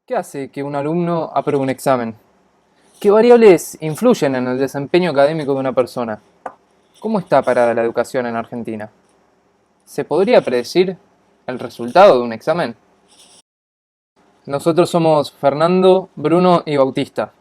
¿Qué hace que un alumno apruebe un examen? ¿Qué variables influyen en el desempeño académico de una persona? ¿Cómo está parada la educación en Argentina? ¿Se podría predecir el resultado de un examen? Nosotros somos Fernando, Bruno y Bautista,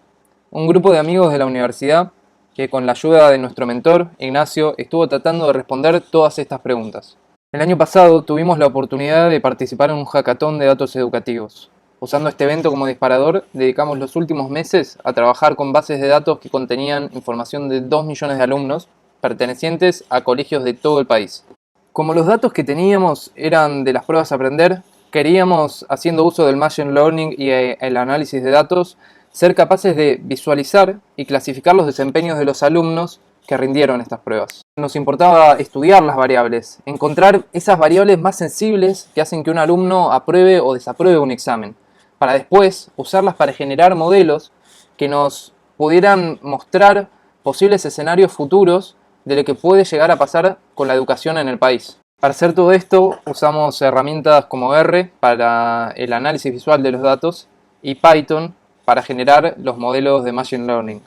un grupo de amigos de la universidad que con la ayuda de nuestro mentor, Ignacio, estuvo tratando de responder todas estas preguntas. El año pasado tuvimos la oportunidad de participar en un hackathon de datos educativos. Usando este evento como disparador, dedicamos los últimos meses a trabajar con bases de datos que contenían información de 2 millones de alumnos pertenecientes a colegios de todo el país. Como los datos que teníamos eran de las pruebas a aprender, queríamos, haciendo uso del Machine Learning y el análisis de datos, ser capaces de visualizar y clasificar los desempeños de los alumnos que rindieron estas pruebas. Nos importaba estudiar las variables, encontrar esas variables más sensibles que hacen que un alumno apruebe o desapruebe un examen, para después usarlas para generar modelos que nos pudieran mostrar posibles escenarios futuros de lo que puede llegar a pasar con la educación en el país. Para hacer todo esto usamos herramientas como R para el análisis visual de los datos y Python para generar los modelos de Machine Learning.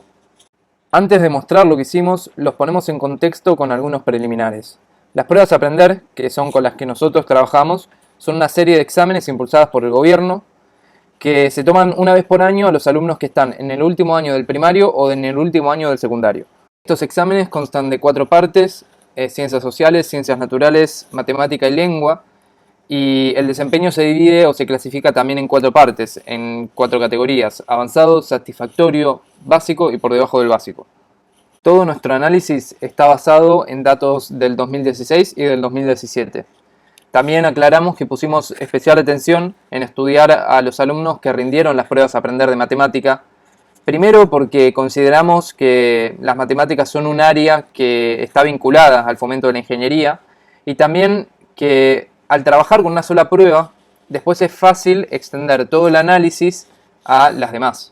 Antes de mostrar lo que hicimos, los ponemos en contexto con algunos preliminares. Las pruebas a aprender, que son con las que nosotros trabajamos, son una serie de exámenes impulsadas por el gobierno que se toman una vez por año a los alumnos que están en el último año del primario o en el último año del secundario. Estos exámenes constan de 4 partes: ciencias sociales, ciencias naturales, matemática y lengua, y el desempeño se divide o se clasifica también en 4 partes, en 4 categorías: avanzado, satisfactorio, básico y por debajo del básico. Todo nuestro análisis está basado en datos del 2016 y del 2017. También aclaramos que pusimos especial atención en estudiar a los alumnos que rindieron las pruebas a aprender de matemática. Primero porque consideramos que las matemáticas son un área que está vinculada al fomento de la ingeniería, y también que al trabajar con una sola prueba, después es fácil extender todo el análisis a las demás.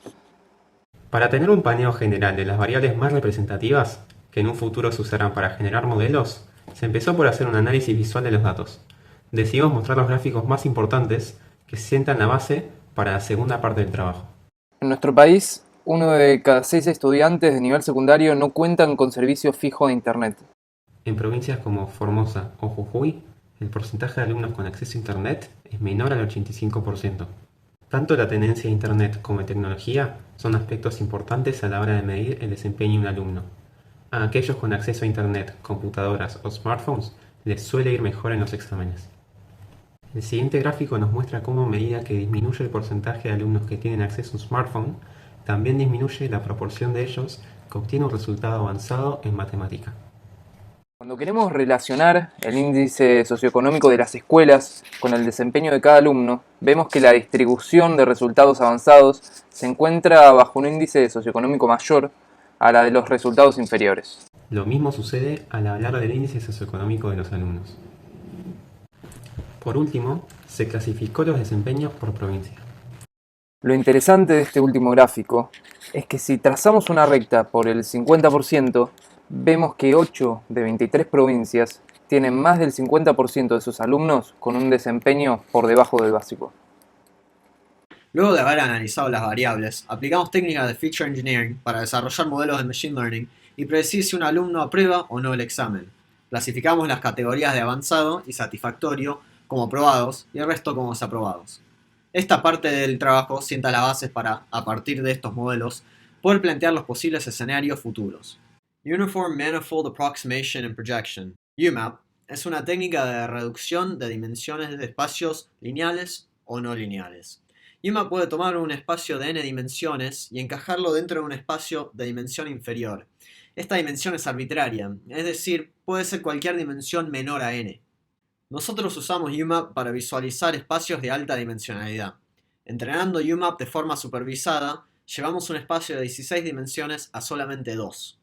Para tener un paneo general de las variables más representativas, que en un futuro se usarán para generar modelos, se empezó por hacer un análisis visual de los datos. Decidimos mostrar los gráficos más importantes que sientan la base para la segunda parte del trabajo. En nuestro país, 1 de cada 6 estudiantes de nivel secundario no cuentan con servicio fijo de Internet. En provincias como Formosa o Jujuy, el porcentaje de alumnos con acceso a Internet es menor al 85%. Tanto la tenencia a Internet como la tecnología son aspectos importantes a la hora de medir el desempeño de un alumno. A aquellos con acceso a Internet, computadoras o smartphones les suele ir mejor en los exámenes. El siguiente gráfico nos muestra cómo, a medida que disminuye el porcentaje de alumnos que tienen acceso a un smartphone, también disminuye la proporción de ellos que obtiene un resultado avanzado en matemática. Cuando queremos relacionar el índice socioeconómico de las escuelas con el desempeño de cada alumno, vemos que la distribución de resultados avanzados se encuentra bajo un índice socioeconómico mayor a la de los resultados inferiores. Lo mismo sucede al hablar del índice socioeconómico de los alumnos. Por último, se clasificó los desempeños por provincia. Lo interesante de este último gráfico es que si trazamos una recta por el 50%, vemos que 8 de 23 provincias tienen más del 50% de sus alumnos con un desempeño por debajo del básico. Luego de haber analizado las variables, aplicamos técnicas de Feature Engineering para desarrollar modelos de Machine Learning y predecir si un alumno aprueba o no el examen. Clasificamos las categorías de avanzado y satisfactorio como aprobados y el resto como desaprobados. Esta parte del trabajo sienta las bases para, a partir de estos modelos, poder plantear los posibles escenarios futuros. Uniform Manifold Approximation and Projection, UMAP, es una técnica de reducción de dimensiones de espacios lineales o no lineales. UMAP puede tomar un espacio de n dimensiones y encajarlo dentro de un espacio de dimensión inferior. Esta dimensión es arbitraria, es decir, puede ser cualquier dimensión menor a n. Nosotros usamos UMAP para visualizar espacios de alta dimensionalidad. Entrenando UMAP de forma supervisada, llevamos un espacio de 16 dimensiones a solamente 2.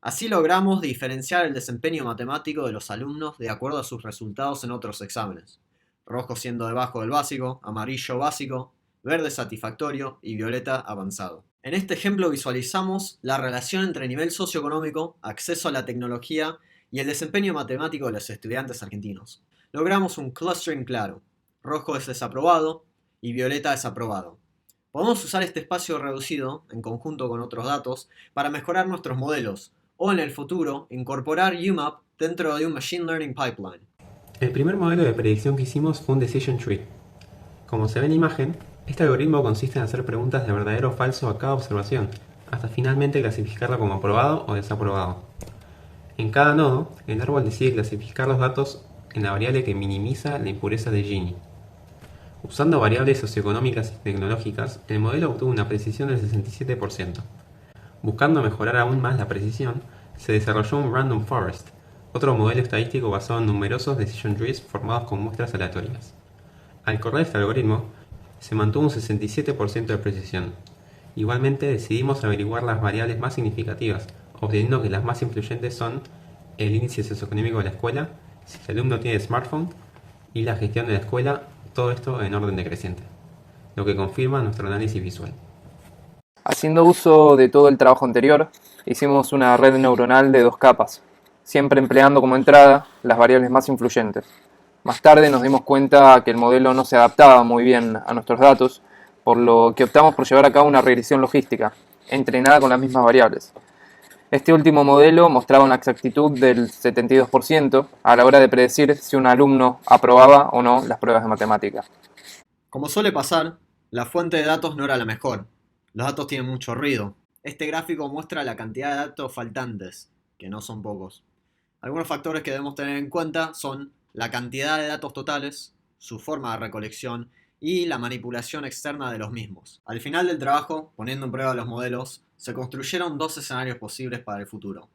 Así logramos diferenciar el desempeño matemático de los alumnos de acuerdo a sus resultados en otros exámenes. Rojo siendo debajo del básico, amarillo básico, verde satisfactorio y violeta avanzado. En este ejemplo visualizamos la relación entre nivel socioeconómico, acceso a la tecnología y el desempeño matemático de los estudiantes argentinos. Logramos un clustering claro. Rojo es desaprobado y violeta es aprobado. Podemos usar este espacio reducido, en conjunto con otros datos, para mejorar nuestros modelos, o en el futuro, incorporar UMAP dentro de un Machine Learning Pipeline. El primer modelo de predicción que hicimos fue un Decision Tree. Como se ve en la imagen, este algoritmo consiste en hacer preguntas de verdadero o falso a cada observación, hasta finalmente clasificarla como aprobado o desaprobado. En cada nodo, el árbol decide clasificar los datos en la variable que minimiza la impureza de Gini. Usando variables socioeconómicas y tecnológicas, el modelo obtuvo una precisión del 67%. Buscando mejorar aún más la precisión, se desarrolló un Random Forest, otro modelo estadístico basado en numerosos Decision Trees formados con muestras aleatorias. Al correr este algoritmo, se mantuvo un 67% de precisión. Igualmente decidimos averiguar las variables más significativas, obteniendo que las más influyentes son el índice socioeconómico de la escuela, si el alumno tiene smartphone, y la gestión de la escuela, todo esto en orden decreciente, lo que confirma nuestro análisis visual. Haciendo uso de todo el trabajo anterior, hicimos una red neuronal de 2 capas, siempre empleando como entrada las variables más influyentes. Más tarde nos dimos cuenta que el modelo no se adaptaba muy bien a nuestros datos, por lo que optamos por llevar a cabo una regresión logística, entrenada con las mismas variables. Este último modelo mostraba una exactitud del 72% a la hora de predecir si un alumno aprobaba o no las pruebas de matemática. Como suele pasar, la fuente de datos no era la mejor. Los datos tienen mucho ruido. Este gráfico muestra la cantidad de datos faltantes, que no son pocos. Algunos factores que debemos tener en cuenta son la cantidad de datos totales, su forma de recolección y la manipulación externa de los mismos. Al final del trabajo, poniendo en prueba los modelos, se construyeron 2 escenarios posibles para el futuro,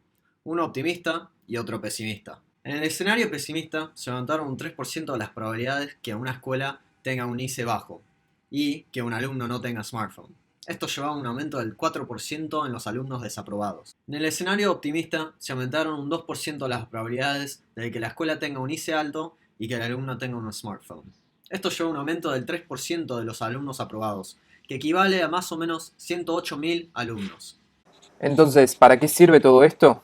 uno optimista y otro pesimista. En el escenario pesimista se aumentaron un 3% de las probabilidades que una escuela tenga un IC bajo y que un alumno no tenga smartphone. Esto llevaba a un aumento del 4% en los alumnos desaprobados. En el escenario optimista se aumentaron un 2% las probabilidades de que la escuela tenga un IC alto y que el alumno tenga un smartphone. Esto lleva a un aumento del 3% de los alumnos aprobados, que equivale a más o menos 108.000 alumnos. Entonces, ¿para qué sirve todo esto?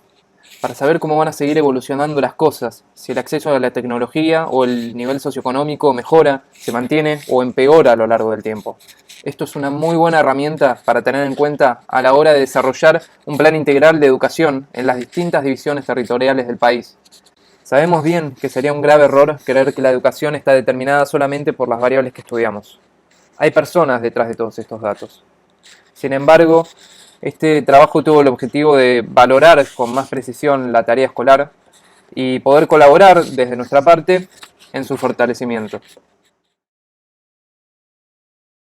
Para saber cómo van a seguir evolucionando las cosas, si el acceso a la tecnología o el nivel socioeconómico mejora, se mantiene o empeora a lo largo del tiempo. Esto es una muy buena herramienta para tener en cuenta a la hora de desarrollar un plan integral de educación en las distintas divisiones territoriales del país. Sabemos bien que sería un grave error creer que la educación está determinada solamente por las variables que estudiamos. Hay personas detrás de todos estos datos. Sin embargo, este trabajo tuvo el objetivo de valorar con más precisión la tarea escolar y poder colaborar desde nuestra parte en su fortalecimiento.